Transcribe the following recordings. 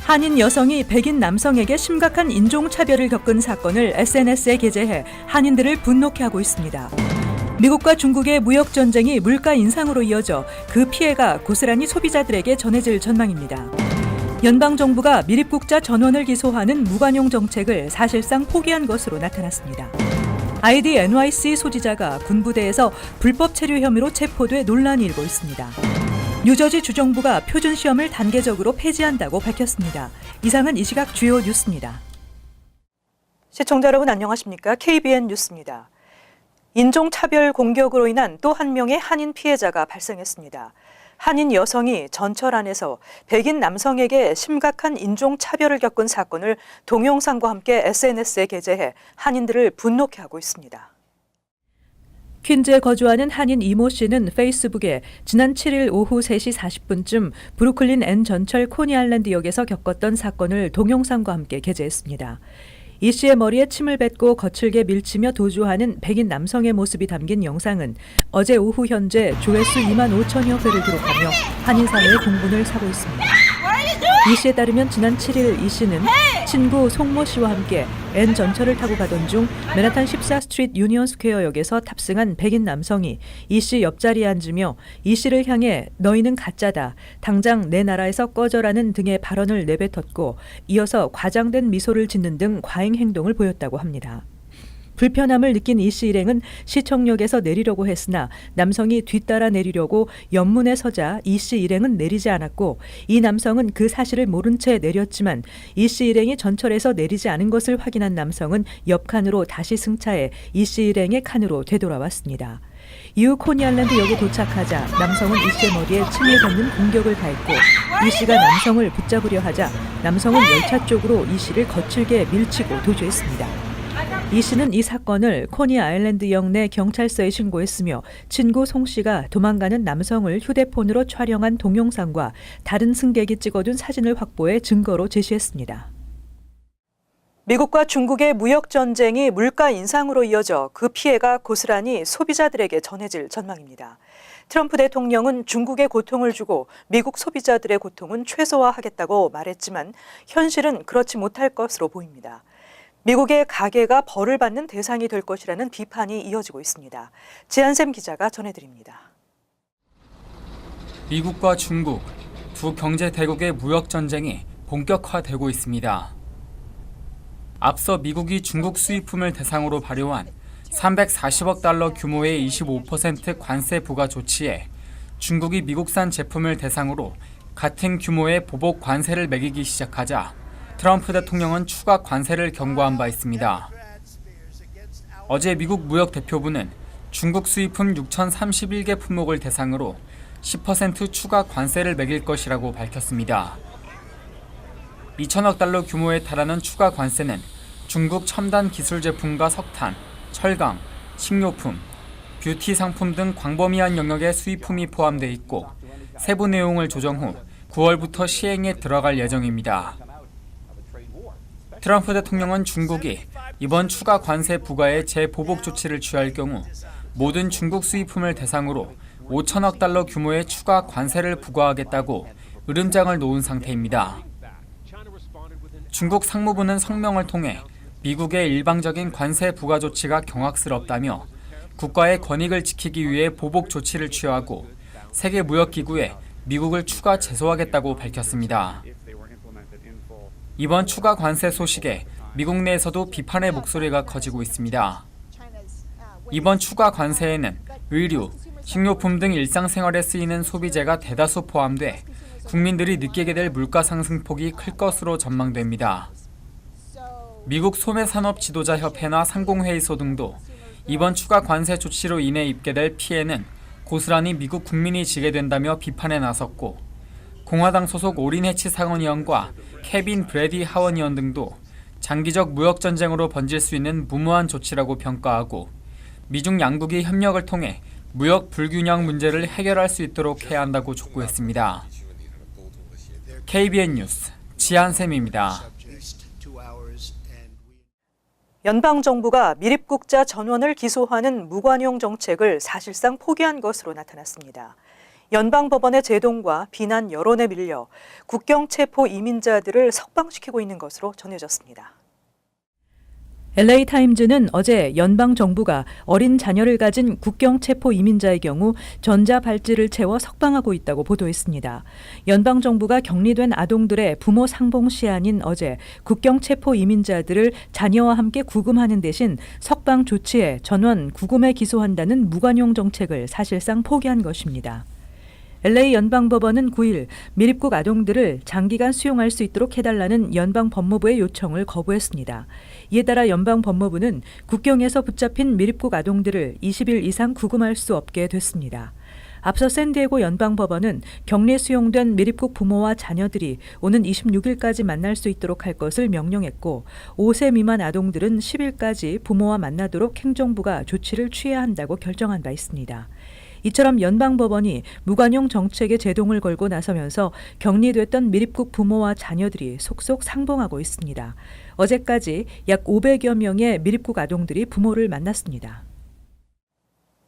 한인 여성이 백인 남성에게 심각한 인종차별을 겪은 사건을 SNS에 게재해 한인들을 분노케 하고 있습니다. 미국과 중국의 무역 전쟁이 물가 인상으로 이어져 그 피해가 고스란히 소비자들에게 전해질 전망입니다. 연방정부가 미립국자 전원을 기소하는 무관용 정책을 사실상 포기한 것으로 나타났습니다. ID NYC 소지자가 군부대에서 불법 체류 혐의로 체포돼 논란이 일고 있습니다. 뉴저지 주정부가 표준 시험을 단계적으로 폐지한다고 밝혔습니다. 이상은 이 시각 주요 뉴스입니다. 시청자 여러분 안녕하십니까? KBN 뉴스입니다. 인종차별 공격으로 인한 또 한 명의 한인 피해자가 발생했습니다. 한인 여성이 전철 안에서 백인 남성에게 심각한 인종차별을 겪은 사건을 동영상과 함께 SNS에 게재해 한인들을 분노케 하고 있습니다. 퀸즈에 거주하는 한인 이모 씨는 페이스북에 지난 7일 오후 3시 40분쯤 브루클린 N 전철 코니아일랜드역에서 겪었던 사건을 동영상과 함께 게재했습니다. 이 씨의 머리에 침을 뱉고 거칠게 밀치며 도주하는 백인 남성의 모습이 담긴 영상은 어제 오후 현재 조회수 2만 5천여 회를 기록하며 한인사회의 공분을 사고 있습니다. 이 씨에 따르면 지난 7일 이 씨는 친구 송모 씨와 함께 N 전철을 타고 가던 중 맨하탄 14스트리트 유니온 스퀘어역에서 탑승한 백인 남성이 이 씨 옆자리에 앉으며 이 씨를 향해 너희는 가짜다, 당장 내 나라에서 꺼져라는 등의 발언을 내뱉었고 이어서 과장된 미소를 짓는 등 과잉 행동을 보였다고 합니다. 불편함을 느낀 이 씨 일행은 시청역에서 내리려고 했으나 남성이 뒤따라 내리려고 옆문에 서자 이 씨 일행은 내리지 않았고 이 남성은 그 사실을 모른 채 내렸지만 이 씨 일행이 전철에서 내리지 않은 것을 확인한 남성은 옆 칸으로 다시 승차해 이 씨 일행의 칸으로 되돌아왔습니다. 이후 코니아일랜드역에 도착하자 남성은 이 씨의 머리에 침을 뱉는 공격을 가했고 이 씨가 남성을 붙잡으려 하자 남성은 열차 쪽으로 이 씨를 거칠게 밀치고 도주했습니다. 이 씨는 이 사건을 코니 아일랜드역 내 경찰서에 신고했으며 친구 송 씨가 도망가는 남성을 휴대폰으로 촬영한 동영상과 다른 승객이 찍어둔 사진을 확보해 증거로 제시했습니다. 미국과 중국의 무역 전쟁이 물가 인상으로 이어져 그 피해가 고스란히 소비자들에게 전해질 전망입니다. 트럼프 대통령은 중국에 고통을 주고 미국 소비자들의 고통은 최소화하겠다고 말했지만 현실은 그렇지 못할 것으로 보입니다. 미국의 가게가 벌을 받는 대상이 될 것이라는 비판이 이어지고 있습니다. 지한샘 기자가 전해드립니다. 미국과 중국 두 경제 대국의 무역 전쟁이 본격화되고 있습니다. 앞서 미국이 중국 수입품을 대상으로 발효한 340억 달러 규모의 25% 관세 부과 조치에 중국이 미국산 제품을 대상으로 같은 규모의 보복 관세를 매기기 시작하자 트럼프 대통령은 추가 관세를 경고한 바 있습니다. 어제 미국 무역대표부는 중국 수입품 6,031개 품목을 대상으로 10% 추가 관세를 매길 것이라고 밝혔습니다. 2천억 달러 규모에 달하는 추가 관세는 중국 첨단 기술 제품과 석탄, 철강, 식료품, 뷰티 상품 등 광범위한 영역의 수입품이 포함돼 있고 세부 내용을 조정 후 9월부터 시행에 들어갈 예정입니다. 트럼프 대통령은 중국이 이번 추가 관세 부과에 재보복 조치를 취할 경우 모든 중국 수입품을 대상으로 5천억 달러 규모의 추가 관세를 부과하겠다고 으름장을 놓은 상태입니다. 중국 상무부는 성명을 통해 미국의 일방적인 관세 부과 조치가 경악스럽다며 국가의 권익을 지키기 위해 보복 조치를 취하고 세계무역기구에 미국을 추가 제소하겠다고 밝혔습니다. 이번 추가 관세 소식에 미국 내에서도 비판의 목소리가 커지고 있습니다. 이번 추가 관세에는 의류, 식료품 등 일상생활에 쓰이는 소비재가 대다수 포함돼 국민들이 느끼게 될 물가 상승폭이 클 것으로 전망됩니다. 미국 소매산업 지도자협회나 상공회의소 등도 이번 추가 관세 조치로 인해 입게 될 피해는 고스란히 미국 국민이 지게 된다며 비판에 나섰고 공화당 소속 오린 해치 상원의원과 케빈 브래디 하원의원 등도 장기적 무역 전쟁으로 번질 수 있는 무모한 조치라고 평가하고 미중 양국이 협력을 통해 무역 불균형 문제를 해결할 수 있도록 해야 한다고 촉구했습니다. KBN 뉴스 지한샘입니다. 연방정부가 미립국자 전원을 기소하는 무관용 정책을 사실상 포기한 것으로 나타났습니다. 연방법원의 제동과 비난 여론에 밀려 국경 체포 이민자들을 석방시키고 있는 것으로 전해졌습니다. LA 타임즈는 어제 연방 정부가 어린 자녀를 가진 국경 체포 이민자의 경우 전자 발찌를 채워 석방하고 있다고 보도했습니다. 연방 정부가 격리된 아동들의 부모 상봉 시한인 어제 국경 체포 이민자들을 자녀와 함께 구금하는 대신 석방 조치에 전원 구금에 기소한다는 무관용 정책을 사실상 포기한 것입니다. LA 연방법원은 9일 미립국 아동들을 장기간 수용할 수 있도록 해달라는 연방 법무부의 요청을 거부했습니다. 이에 따라 연방 법무부는 국경에서 붙잡힌 미립국 아동들을 20일 이상 구금할 수 없게 됐습니다. 앞서 샌디에고 연방법원은 격리 수용된 미립국 부모와 자녀들이 오는 26일까지 만날 수 있도록 할 것을 명령했고 5세 미만 아동들은 10일까지 부모와 만나도록 행정부가 조치를 취해야 한다고 결정한 바 있습니다. 이처럼 연방법원이 무관용 정책에 제동을 걸고 나서면서 격리됐던 미립국 부모와 자녀들이 속속 상봉하고 있습니다. 어제까지 약 500여 명의 미립국 아동들이 부모를 만났습니다.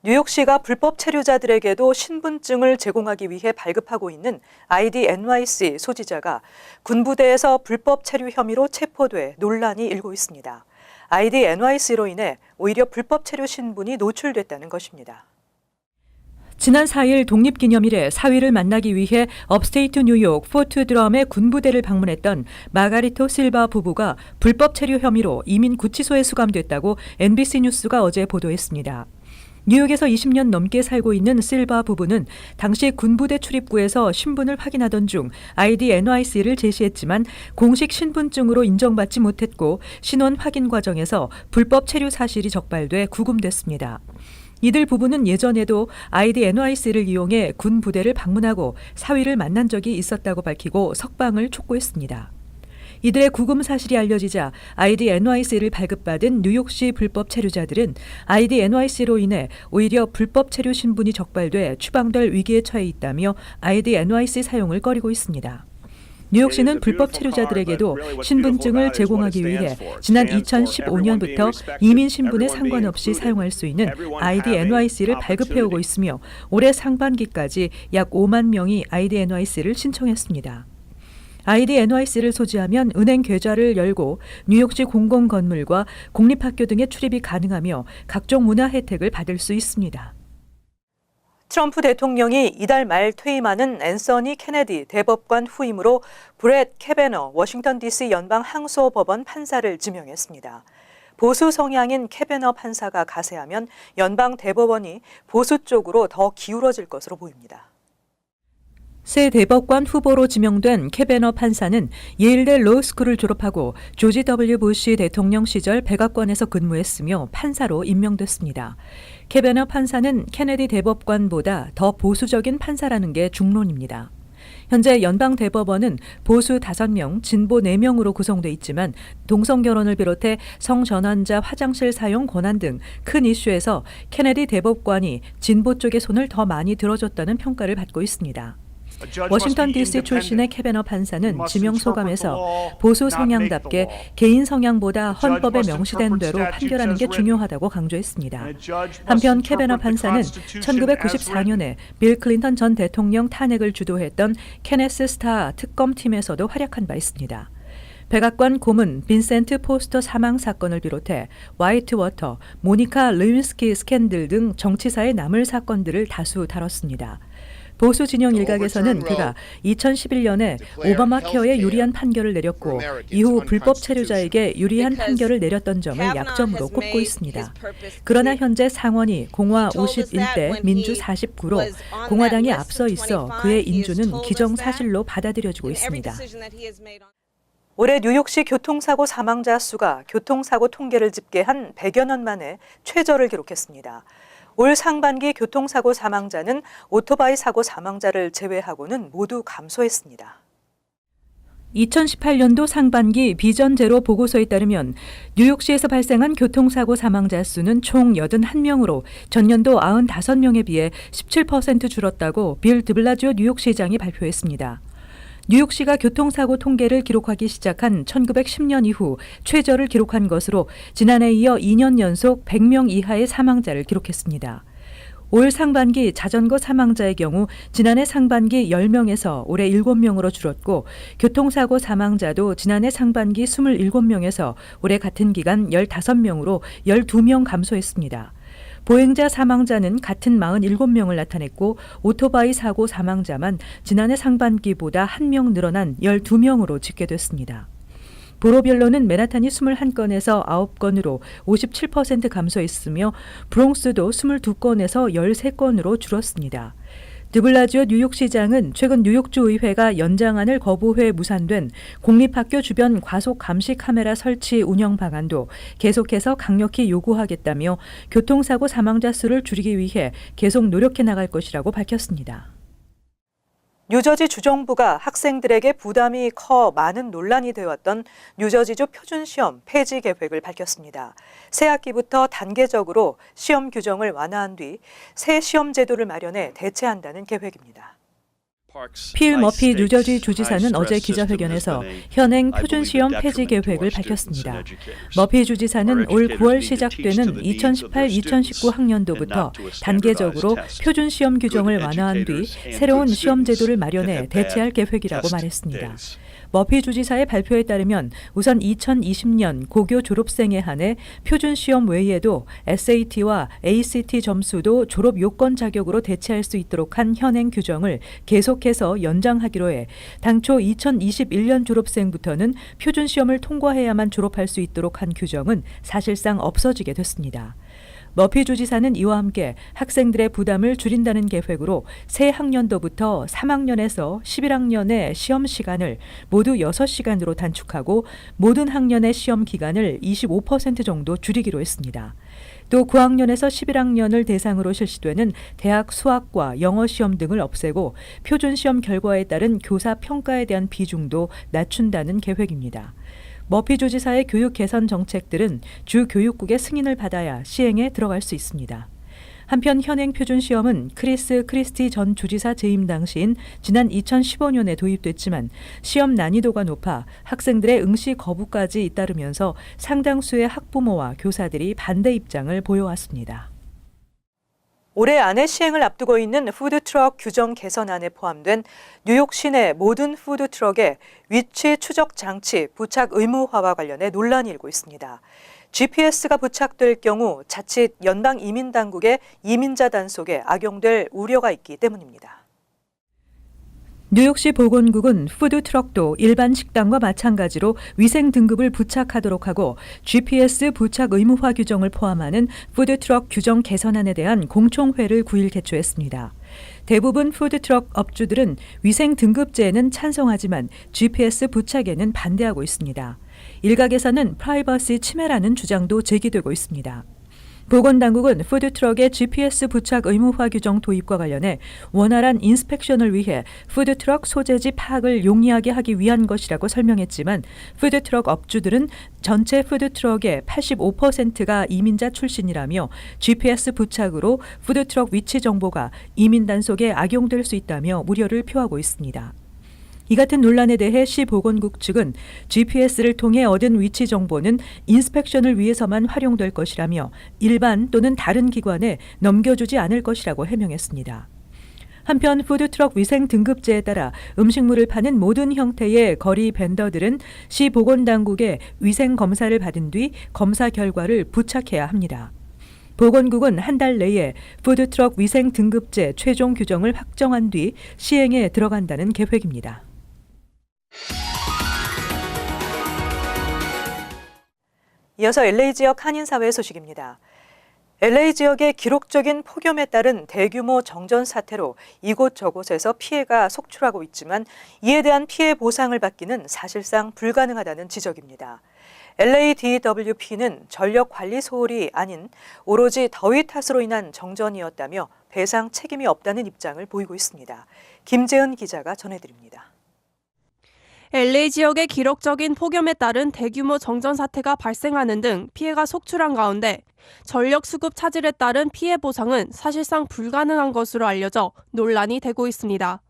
뉴욕시가 불법 체류자들에게도 신분증을 제공하기 위해 발급하고 있는 ID NYC 소지자가 군부대에서 불법 체류 혐의로 체포돼 논란이 일고 있습니다. ID NYC로 인해 오히려 불법 체류 신분이 노출됐다는 것입니다. 지난 4일 독립기념일에 사위를 만나기 위해 업스테이트 뉴욕 포트 드럼의 군부대를 방문했던 마가리토 실바 부부가 불법 체류 혐의로 이민 구치소에 수감됐다고 NBC 뉴스가 어제 보도했습니다. 뉴욕에서 20년 넘게 살고 있는 실바 부부는 당시 군부대 출입구에서 신분을 확인하던 중 ID NYC를 제시했지만 공식 신분증으로 인정받지 못했고 신원 확인 과정에서 불법 체류 사실이 적발돼 구금됐습니다. 이들 부부는 예전에도 ID NYC를 이용해 군 부대를 방문하고 사위를 만난 적이 있었다고 밝히고 석방을 촉구했습니다. 이들의 구금 사실이 알려지자 ID NYC를 발급받은 뉴욕시 불법 체류자들은 ID NYC로 인해 오히려 불법 체류 신분이 적발돼 추방될 위기에 처해 있다며 ID NYC 사용을 꺼리고 있습니다. 뉴욕시는 불법 체류자들에게도 신분증을 제공하기 위해 지난 2015년부터 이민 신분에 상관없이 사용할 수 있는 ID NYC를 발급해오고 있으며 올해 상반기까지 약 5만 명이 ID NYC를 신청했습니다. ID NYC를 소지하면 은행 계좌를 열고 뉴욕시 공공건물과 공립학교 등에 출입이 가능하며 각종 문화 혜택을 받을 수 있습니다. 트럼프 대통령이 이달 말 퇴임하는 앤서니 케네디 대법관 후임으로 브렛 캐베너 워싱턴 DC 연방 항소법원 판사를 지명했습니다. 보수 성향인 캐베너 판사가 가세하면 연방 대법원이 보수 쪽으로 더 기울어질 것으로 보입니다. 새 대법관 후보로 지명된 캐베너 판사는 예일대 로스쿨을 졸업하고 조지 W. 부시 대통령 시절 백악관에서 근무했으며 판사로 임명됐습니다. 캐베너 판사는 케네디 대법관보다 더 보수적인 판사라는 게 중론입니다. 현재 연방 대법원은 보수 5명, 진보 4명으로 구성돼 있지만 동성 결혼을 비롯해 성전환자 화장실 사용 권한 등 큰 이슈에서 케네디 대법관이 진보 쪽의 손을 더 많이 들어줬다는 평가를 받고 있습니다. 워싱턴 DC 출신의 캐베너 판사는 지명 소감에서 보수 성향답게 개인 성향보다 헌법에 명시된 대로 판결하는 게 중요하다고 강조했습니다. 한편 캐베너 판사는 1994년에 빌 클린턴 전 대통령 탄핵을 주도했던 케네스 스타 특검팀에서도 활약한 바 있습니다. 백악관 고문 빈센트 포스터 사망 사건을 비롯해 화이트워터, 모니카 르윈스키 스캔들 등 정치사의 나물 사건들을 다수 다뤘습니다. 보수 진영 일각에서는 그가 2011년에 오바마 케어에 유리한 판결을 내렸고 이후 불법 체류자에게 유리한 판결을 내렸던 점을 약점으로 꼽고 있습니다. 그러나 현재 상원이 공화 51대 민주 49로 공화당이 앞서 있어 그의 인주는 기정사실로 받아들여지고 있습니다. 올해 뉴욕시 교통사고 사망자 수가 교통사고 통계를 집계한 100여 년 만에 최저를 기록했습니다. 올 상반기 교통사고 사망자는 오토바이 사고 사망자를 제외하고는 모두 감소했습니다. 2018년도 상반기 비전 제로 보고서에 따르면 뉴욕시에서 발생한 교통사고 사망자 수는 총 81명으로 전년도 95명에 비해 17% 줄었다고 빌 드블라지오 뉴욕시장이 발표했습니다. 뉴욕시가 교통사고 통계를 기록하기 시작한 1910년 이후 최저를 기록한 것으로 지난해에 이어 2년 연속 100명 이하의 사망자를 기록했습니다. 올 상반기 자전거 사망자의 경우 지난해 상반기 10명에서 올해 7명으로 줄었고 교통사고 사망자도 지난해 상반기 27명에서 올해 같은 기간 15명으로 12명 감소했습니다. 보행자 사망자는 같은 47명을 나타냈고 오토바이 사고 사망자만 지난해 상반기보다 1명 늘어난 12명으로 집계됐습니다. 보로별로는 맨하탄이 21건에서 9건으로 57% 감소했으며 브롱스도 22건에서 13건으로 줄었습니다. 드블라지오 뉴욕시장은 최근 뉴욕주 의회가 연장안을 거부해 무산된 공립학교 주변 과속 감시 카메라 설치 운영 방안도 계속해서 강력히 요구하겠다며 교통사고 사망자 수를 줄이기 위해 계속 노력해 나갈 것이라고 밝혔습니다. 뉴저지 주정부가 학생들에게 부담이 커 많은 논란이 되어왔던 뉴저지주 표준시험 폐지 계획을 밝혔습니다. 새 학기부터 단계적으로 시험 규정을 완화한 뒤 새 시험 제도를 마련해 대체한다는 계획입니다. 필 머피 뉴저지 주지사는 어제 기자회견에서 현행 표준시험 폐지 계획을 밝혔습니다. 머피 주지사는 올 9월 시작되는 2018-2019 학년도부터 단계적으로 표준시험 규정을 완화한 뒤 새로운 시험 제도를 마련해 대체할 계획이라고 말했습니다. 머피 주지사의 발표에 따르면 우선 2020년 고교 졸업생에 한해 표준시험 외에도 SAT와 ACT 점수도 졸업 요건 자격으로 대체할 수 있도록 한 현행 규정을 계속해서 연장하기로 해 당초 2021년 졸업생부터는 표준시험을 통과해야만 졸업할 수 있도록 한 규정은 사실상 없어지게 됐습니다. 머피 주지사는 이와 함께 학생들의 부담을 줄인다는 계획으로 새 학년도부터 3학년에서 11학년의 시험 시간을 모두 6시간으로 단축하고 모든 학년의 시험 기간을 25% 정도 줄이기로 했습니다. 또 9학년에서 11학년을 대상으로 실시되는 대학 수학과 영어 시험 등을 없애고 표준시험 결과에 따른 교사 평가에 대한 비중도 낮춘다는 계획입니다. 머피 주지사의 교육 개선 정책들은 주 교육국의 승인을 받아야 시행에 들어갈 수 있습니다. 한편 현행 표준시험은 크리스 크리스티 전 주지사 재임 당시인 지난 2015년에 도입됐지만 시험 난이도가 높아 학생들의 응시 거부까지 잇따르면서 상당수의 학부모와 교사들이 반대 입장을 보여왔습니다. 올해 안에 시행을 앞두고 있는 푸드트럭 규정 개선안에 포함된 뉴욕 시내 모든 푸드트럭의 위치 추적 장치 부착 의무화와 관련해 논란이 일고 있습니다. GPS가 부착될 경우 자칫 연방 이민당국의 이민자 단속에 악용될 우려가 있기 때문입니다. 뉴욕시 보건국은 푸드트럭도 일반 식당과 마찬가지로 위생 등급을 부착하도록 하고 GPS 부착 의무화 규정을 포함하는 푸드트럭 규정 개선안에 대한 공청회를 9일 개최했습니다. 대부분 푸드트럭 업주들은 위생 등급제에는 찬성하지만 GPS 부착에는 반대하고 있습니다. 일각에서는 프라이버시 침해라는 주장도 제기되고 있습니다. 보건당국은 푸드트럭의 GPS 부착 의무화 규정 도입과 관련해 원활한 인스펙션을 위해 푸드트럭 소재지 파악을 용이하게 하기 위한 것이라고 설명했지만 푸드트럭 업주들은 전체 푸드트럭의 85%가 이민자 출신이라며 GPS 부착으로 푸드트럭 위치 정보가 이민 단속에 악용될 수 있다며 우려를 표하고 있습니다. 이 같은 논란에 대해 시 보건국 측은 GPS를 통해 얻은 위치 정보는 인스펙션을 위해서만 활용될 것이라며 일반 또는 다른 기관에 넘겨주지 않을 것이라고 해명했습니다. 한편 푸드트럭 위생 등급제에 따라 음식물을 파는 모든 형태의 거리 벤더들은 시 보건당국의 위생 검사를 받은 뒤 검사 결과를 부착해야 합니다. 보건국은 한 달 내에 푸드트럭 위생 등급제 최종 규정을 확정한 뒤 시행에 들어간다는 계획입니다. 이어서 LA 지역 한인사회 소식입니다. LA 지역의 기록적인 폭염에 따른 대규모 정전 사태로 이곳저곳에서 피해가 속출하고 있지만 이에 대한 피해 보상을 받기는 사실상 불가능하다는 지적입니다. LADWP는 전력 관리 소홀이 아닌 오로지 더위 탓으로 인한 정전이었다며 배상 책임이 없다는 입장을 보이고 있습니다. 김재은 기자가 전해드립니다. LA 지역의 기록적인 폭염에 따른 대규모 정전 사태가 발생하는 등 피해가 속출한 가운데 전력 수급 차질에 따른 피해 보상은 사실상 불가능한 것으로 알려져 논란이 되고 있습니다.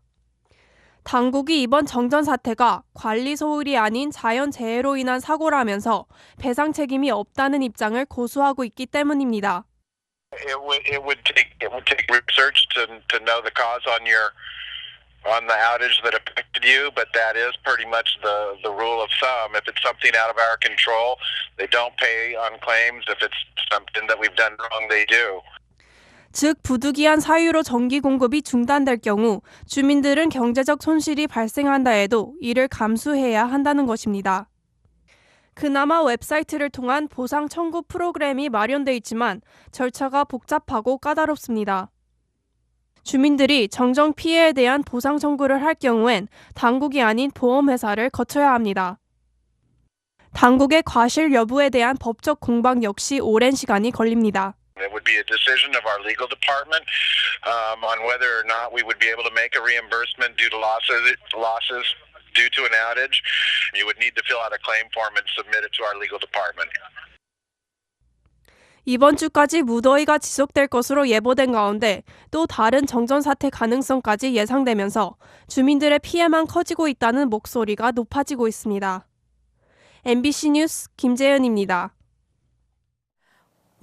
당국이 이번 정전 사태가 관리 소홀이 아닌 자연재해로 인한 사고라면서 배상 책임이 없다는 입장을 고수하고 있기 때문입니다. It would take research to know the cause on the outage that affected you, but that is pretty much the rule of thumb. If it's something out of our control, they don't pay on claims. If it's something that we've done wrong, they do. 즉 부득이한 사유로 전기 공급이 중단될 경우 주민들은 경제적 손실이 발생한다 해도 이를 감수해야 한다는 것입니다. 그나마 웹사이트를 통한 보상 청구 프로그램이 마련돼 있지만 절차가 복잡하고 까다롭습니다. 주민들이 정정 피해에 대한 보상 청구를 할 경우엔 당국이 아닌 보험회사를 거쳐야 합니다. 당국의 과실 여부에 대한 법적 공방 역시 오랜 시간이 걸립니다. It would be a decision of our legal department on whether or not we would be able to make a reimbursement due to losses due to an outage. You would need to fill out a claim form and submit it to our legal department. 이번 주까지 무더위가 지속될 것으로 예보된 가운데 또 다른 정전 사태 가능성까지 예상되면서 주민들의 피해만 커지고 있다는 목소리가 높아지고 있습니다. MBC 뉴스 김재은입니다.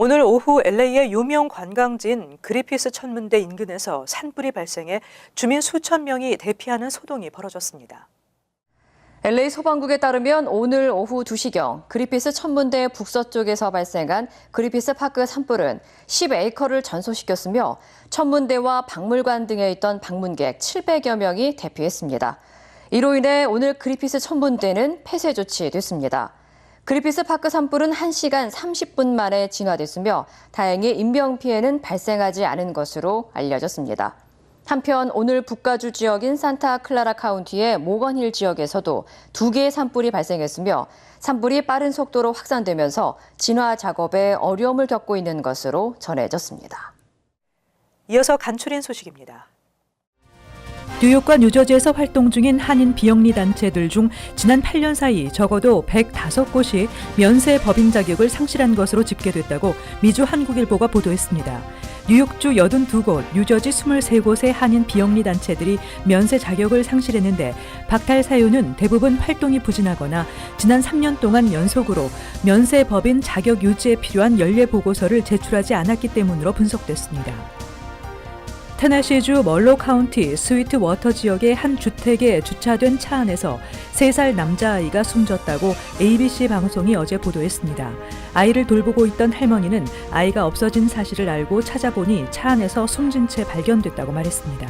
오늘 오후 LA의 유명 관광지인 그리피스 천문대 인근에서 산불이 발생해 주민 수천 명이 대피하는 소동이 벌어졌습니다. LA 소방국에 따르면 오늘 오후 2시경 그리피스 천문대 북서쪽에서 발생한 그리피스 파크 산불은 10에이커를 전소시켰으며 천문대와 박물관 등에 있던 방문객 700여 명이 대피했습니다. 이로 인해 오늘 그리피스 천문대는 폐쇄 조치됐습니다. 그리피스 파크 산불은 1시간 30분 만에 진화됐으며 다행히 인명피해는 발생하지 않은 것으로 알려졌습니다. 한편 오늘 북가주 지역인 산타클라라 카운티의 모건힐 지역에서도 2개의 산불이 발생했으며 산불이 빠른 속도로 확산되면서 진화 작업에 어려움을 겪고 있는 것으로 전해졌습니다. 이어서 간추린 소식입니다. 뉴욕과 뉴저지에서 활동 중인 한인 비영리 단체들 중 지난 8년 사이 적어도 105곳이 면세 법인 자격을 상실한 것으로 집계됐다고 미주 한국일보가 보도했습니다. 뉴욕주 82곳, 뉴저지 23곳의 한인 비영리 단체들이 면세 자격을 상실했는데 박탈 사유는 대부분 활동이 부진하거나 지난 3년 동안 연속으로 면세 법인 자격 유지에 필요한 연례 보고서를 제출하지 않았기 때문으로 분석됐습니다. 테네시주 멀로 카운티 스위트 워터 지역의 한 주택에 주차된 차 안에서 3살 남자아이가 숨졌다고 ABC 방송이 어제 보도했습니다. 아이를 돌보고 있던 할머니는 아이가 없어진 사실을 알고 찾아보니 차 안에서 숨진 채 발견됐다고 말했습니다.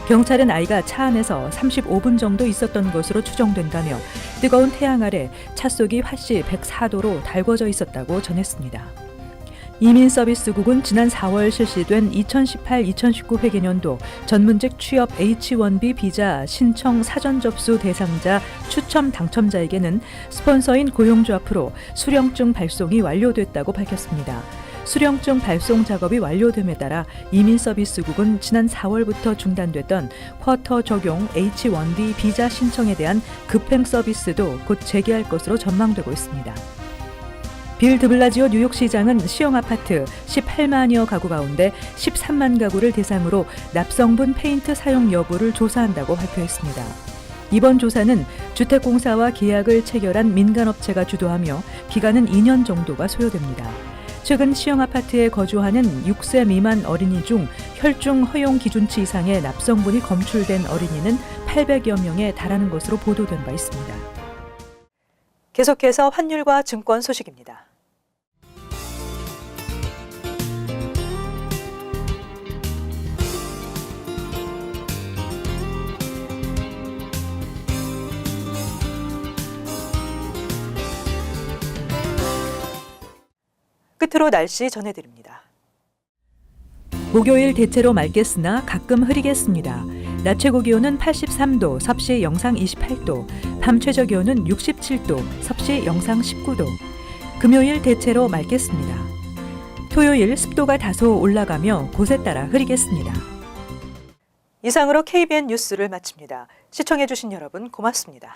경찰은 아이가 차 안에서 35분 정도 있었던 것으로 추정된다며 뜨거운 태양 아래 차 속이 화씨 104도로 달궈져 있었다고 전했습니다. 이민서비스국은 지난 4월 실시된 2018-2019 회계년도 전문직 취업 H-1B 비자 신청 사전 접수 대상자 추첨 당첨자에게는 스폰서인 고용주 앞으로 수령증 발송이 완료됐다고 밝혔습니다. 수령증 발송 작업이 완료됨에 따라 이민서비스국은 지난 4월부터 중단됐던 쿼터 적용 H-1B 비자 신청에 대한 급행 서비스도 곧 재개할 것으로 전망되고 있습니다. 빌 드블라지오 뉴욕시장은 시형 아파트 18만여 가구 가운데 13만 가구를 대상으로 납성분 페인트 사용 여부를 조사한다고 발표했습니다. 이번 조사는 주택공사와 계약을 체결한 민간업체가 주도하며 기간은 2년 정도가 소요됩니다. 최근 시형 아파트에 거주하는 6세 미만 어린이 중 혈중 허용 기준치 이상의 납성분이 검출된 어린이는 800여 명에 달하는 것으로 보도된 바 있습니다. 계속해서 환율과 증권 소식입니다. 끝으로 날씨 전해드립니다. 목요일 대체로 맑겠으나 가끔 흐리겠습니다. 낮 최고 기온은 83도, 섭씨 영상 28도, 밤 최저 기온은 67도, 섭씨 영상 19도. 금요일 대체로 맑겠습니다. 토요일 습도가 다소 올라가며 곳에 따라 흐리겠습니다. 이상으로 KBN 뉴스를 마칩니다. 시청해주신 여러분 고맙습니다.